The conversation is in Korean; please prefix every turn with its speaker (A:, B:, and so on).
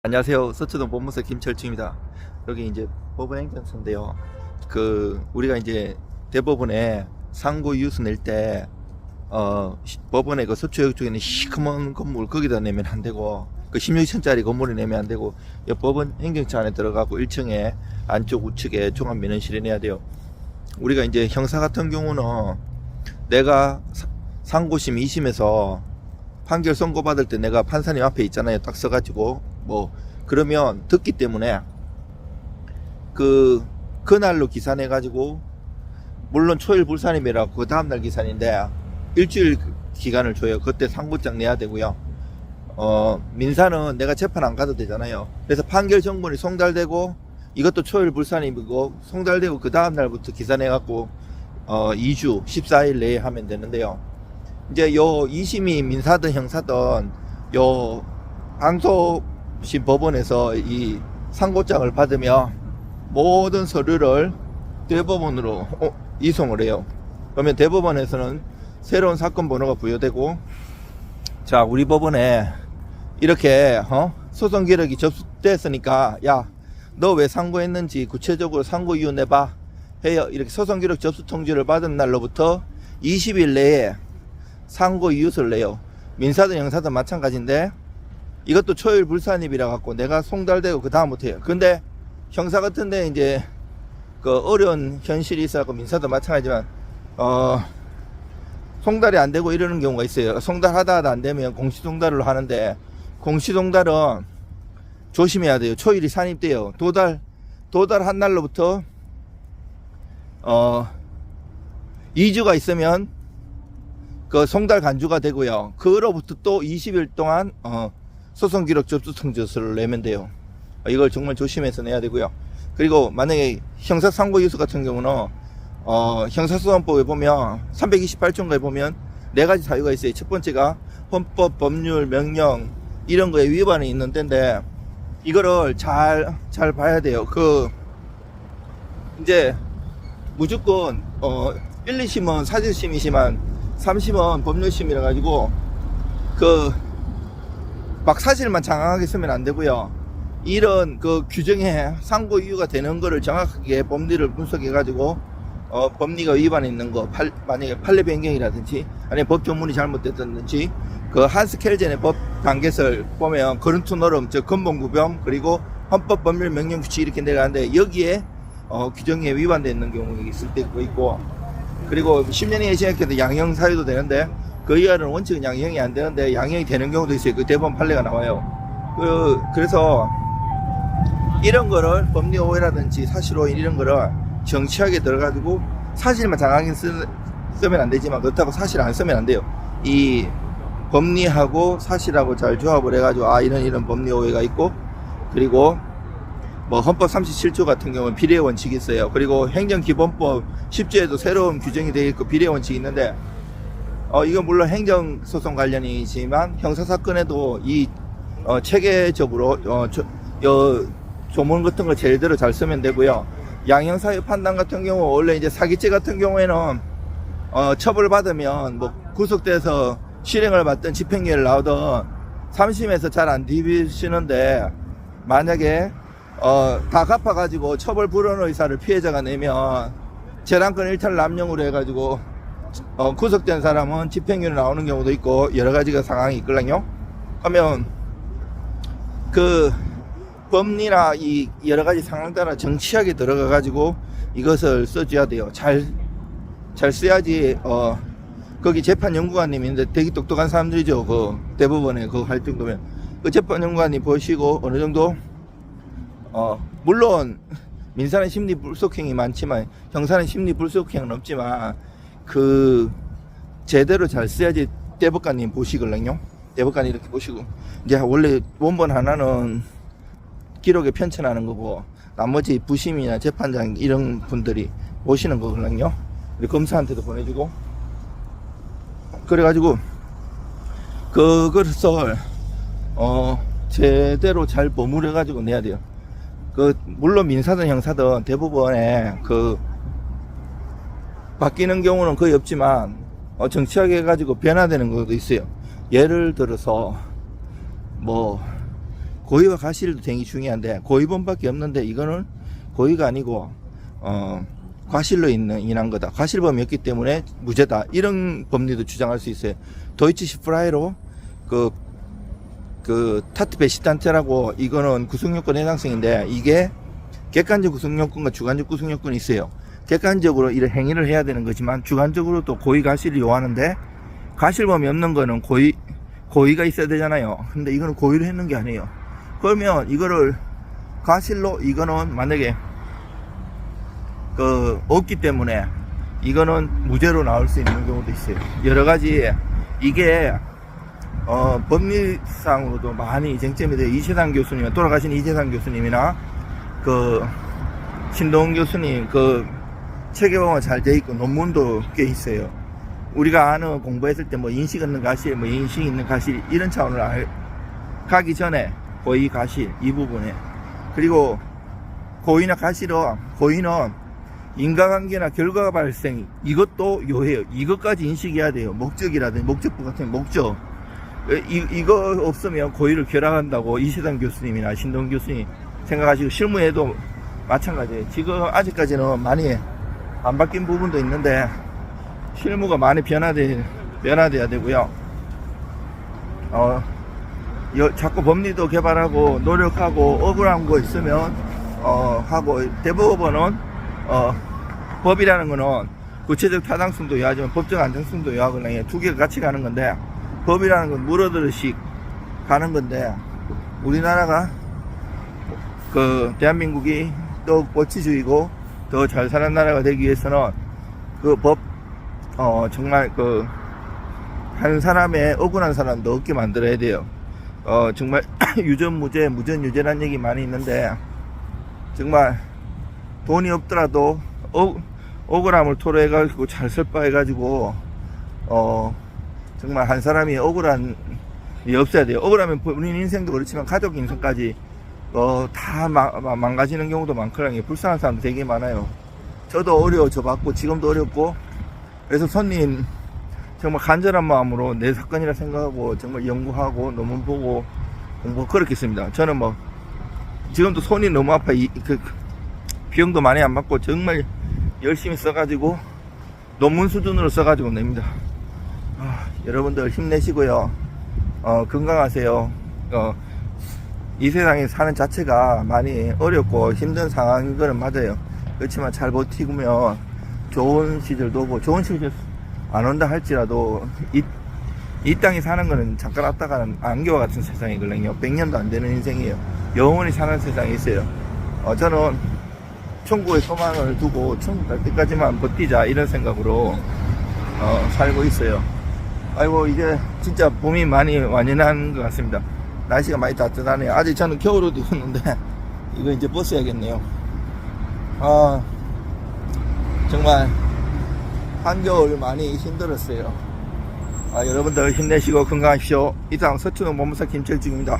A: 안녕하세요. 서초동 법무사 김철중입니다. 여기 이제 법원행정처인데요. 우리가 이제 대법원에 상고 이유서 낼 때, 법원의 그 서초역 쪽에 있는 시커먼 건물 거기다 내면 안 되고, 그 16층짜리 건물에 내면 안 되고, 이 법원 행정처 안에 들어가고 1층에 안쪽 우측에 종합민원실에 내야 돼요. 우리가 이제 형사 같은 경우는 내가 상고심 2심에서 판결 선고받을 때 내가 판사님 앞에 있잖아요. 딱 써가지고 그러면 듣기 때문에 그날로 기산해가지고, 물론 초일 불산임이라고 그 다음날 기산인데 일주일 기간을 줘요. 그때 상고장 내야 되고요. 민사는 내가 재판 안 가도 되잖아요. 그래서 판결 정본이 송달되고 이것도 초일 불산임이고 송달되고 그 다음날부터 기산해갖고 2주 14일 내에 하면 되는데요. 이제 요 2심이 민사든 형사든 요 항소심 법원에서 이 상고장을 받으면 모든 서류를 대법원으로 이송을 해요. 그러면 대법원에서는 새로운 사건 번호가 부여되고, 자, 우리 법원에 이렇게 소송 기록이 접수됐으니까 야, 너 왜 상고했는지 구체적으로 상고 이유 내봐 해요. 이렇게 소송 기록 접수 통지를 받은 날로부터 20일 내에 상고 이유서를 내요. 민사든 형사든 마찬가지인데 이것도 초일 불산입이라 갖고 내가 송달되고 그 다음부터 해요. 근데 형사 같은데 이제 그 어려운 현실이 있어갖고 민사도 마찬가지지만 송달이 안 되고 이러는 경우가 있어요. 송달하다 안 되면 공시송달로 하는데, 공시송달은 조심해야 돼요. 초일이 산입돼요. 도달한 날로부터 2주가 있으면 그 송달 간주가 되고요. 그로부터 또 20일 동안 소송 기록 접수 통지서를 내면 돼요. 이걸 정말 조심해서 내야 되고요. 그리고 만약에 형사 상고 이유서 같은 경우는 형사소송법에 보면 328조인가에 보면 4가지 사유가 있어요. 첫 번째가 헌법, 법률, 명령 이런 거에 위반이 있는 데인데, 이거를 잘 봐야 돼요. 이제 무조건 1, 2심은 사실심이지만 3심은 법률심이라 가지고 막 사실만 장황하게 쓰면 안 되고요. 이런 규정에 상고 이유가 되는 거를 정확하게 법리를 분석해 가지고 법리가 위반이 있는 거, 만약에 판례 변경이라든지 아니면 법 조문이 잘못됐다든지 한스 켈젠의 법 단계설 보면 거른투 노름, 즉 근본구범, 그리고 헌법, 법률, 명령, 규칙 이렇게 내려가는데 여기에 규정에 위반되어 있는 경우가 있을 때도 있고, 그리고 10년 이하의 징역해도 양형 사유도 되는데 그 이하는 원칙은 양형이 안 되는데 양형이 되는 경우도 있어요. 그 대법원 판례가 나와요. 그래서 이런 거를 법리 오해라든지 사실 오해 이런 거를 정치하게 들어가지고 사실만 장하게 쓰면 안 되지만 그렇다고 사실 안 쓰면 안 돼요. 이 법리하고 사실하고 잘 조합을 해가지고 이런 법리 오해가 있고, 그리고 헌법 37조 같은 경우는 비례 원칙이 있어요. 그리고 행정기본법 10조에도 새로운 규정이 되어 있고 비례 원칙이 있는데, 이건 물론 행정소송 관련이지만 형사사건에도 체계적으로 조문 같은 거 제대로 잘 쓰면 되고요. 양형사유 판단 같은 경우 원래 이제 사기죄 같은 경우에는 처벌받으면 구속돼서 실행을 받든 집행유예를 나오든 3심에서 잘 안 뒤비시는데, 만약에 다 갚아가지고 처벌 불원 의사를 피해자가 내면 재량권 일탈 남용으로 해가지고 구속된 사람은 집행유예 나오는 경우도 있고 여러 가지가 상황이 있거든요. 하면 법리나 이 여러 가지 상황 따라 정치하게 들어가가지고 이것을 써줘야 돼요. 잘 써야지. 거기 재판연구관님인데 되게 똑똑한 사람들이죠. 대법원에 할 정도면 재판연구관님 보시고 어느 정도 물론 민사는 심리 불속행이 많지만 형사는 심리 불속행은 없지만 제대로 잘 써야지 대법관님 보시거든요. 대법관이 이렇게 보시고, 이제 원래 원본 하나는 기록에 편찬하는 거고 나머지 부심이나 재판장 이런 분들이 보시는 거거든요. 검사한테도 보내주고 그래가지고 그것을 제대로 잘 버무려 가지고 내야 돼요. 물론 민사든 형사든 대법원에 바뀌는 경우는 거의 없지만 정치하게 해가지고 변화되는 것도 있어요. 예를 들어서 고의와 과실도 되게 중요한데 고의범밖에 없는데 이거는 고의가 아니고 과실로 인한 거다. 과실범이었기 때문에 무죄다. 이런 법리도 주장할 수 있어요. 도이치시 프라이로 그 타트베시단테라고 이거는 구속요건 해당성인데 이게 객관적 구속요건과 주관적 구속요건이 있어요. 객관적으로 이런 행위를 해야 되는 거지만 주관적으로 또 고의 과실을 요하는데 과실범이 없는 거는 고의가 있어야 되잖아요. 근데 이거는 고의로 했는 게 아니에요. 그러면 이거를 과실로 이거는 만약에 없기 때문에 이거는 무죄로 나올 수 있는 경우도 있어요. 여러 가지 이게 법리상으로도 많이 쟁점이 돼요. 이재상 교수님, 돌아가신 이재상 교수님이나 신동훈 교수님 체계화가 잘 돼 있고 논문도 꽤 있어요. 우리가 아는 공부했을 때 뭐 인식 없는 과실, 뭐 인식 있는 과실 이런 차원을 가기 전에 고의 과실 이 부분에 그리고 고의나 과실은 고의는 인과관계나 결과 발생 이것도 요해요. 이것까지 인식해야 돼요. 목적이라든지 목적부 같은 목적 이거 없으면 고의를 결합한다고 이세상 교수님이나 신동훈 교수님 생각하시고 실무에도 마찬가지예요. 지금 아직까지는 많이 안 바뀐 부분도 있는데 실무가 많이 변화돼야 되고요. 자꾸 법리도 개발하고 노력하고 억울한 거 있으면 하고 대법원은 법이라는 거는 구체적 타당성도 요하지만 법적 안정성도 요하거든요. 두 개가 같이 가는 건데 법이라는 건 물어들듯이 가는 건데 우리나라가 대한민국이 또 법치주의고 더 잘 사는 나라가 되기 위해서는 정말 한 사람의 억울한 사람도 없게 만들어야 돼요. 정말 유전무죄, 무전유죄라는 얘기 많이 있는데 정말 돈이 없더라도 억울함을 토로해가지고 잘 설파해가지고 정말 한 사람이 억울한 일이 없어야 돼요. 억울하면 본인 인생도 그렇지만 가족 인생까지 다 망가지는 경우도 많거든요. 불쌍한 사람도 되게 많아요. 저도 어려워져 봤고 지금도 어렵고 그래서 손님 정말 간절한 마음으로 내 사건이라 생각하고 정말 연구하고 논문 보고 공부 그렇게 했습니다. 저는 뭐 지금도 손이 너무 아파 비용도 많이 안 받고 정말 열심히 써가지고 논문 수준으로 써가지고 냅니다. 여러분들 힘내시고요. 건강하세요. 이 세상에 사는 자체가 많이 어렵고 힘든 상황인 거는 맞아요. 그렇지만 잘 버티면 좋은 시절도 오고 좋은 시절 안 온다 할지라도 이 땅에 사는 거는 잠깐 왔다가는 안개와 같은 세상이거든요. 100년도 안 되는 인생이에요. 영원히 사는 세상이 있어요. 저는 천국의 소망을 두고 천국 갈 때까지만 버티자 이런 생각으로 살고 있어요. 아이고 이제 진짜 봄이 많이 완연한 것 같습니다. 날씨가 많이 따뜻하네요. 아직 저는 겨울옷 입었는데 이거 이제 벗어야겠네요. 정말 한겨울 많이 힘들었어요. 여러분들 힘내시고 건강하십시오. 이상 서초동 법무사 김철중입니다.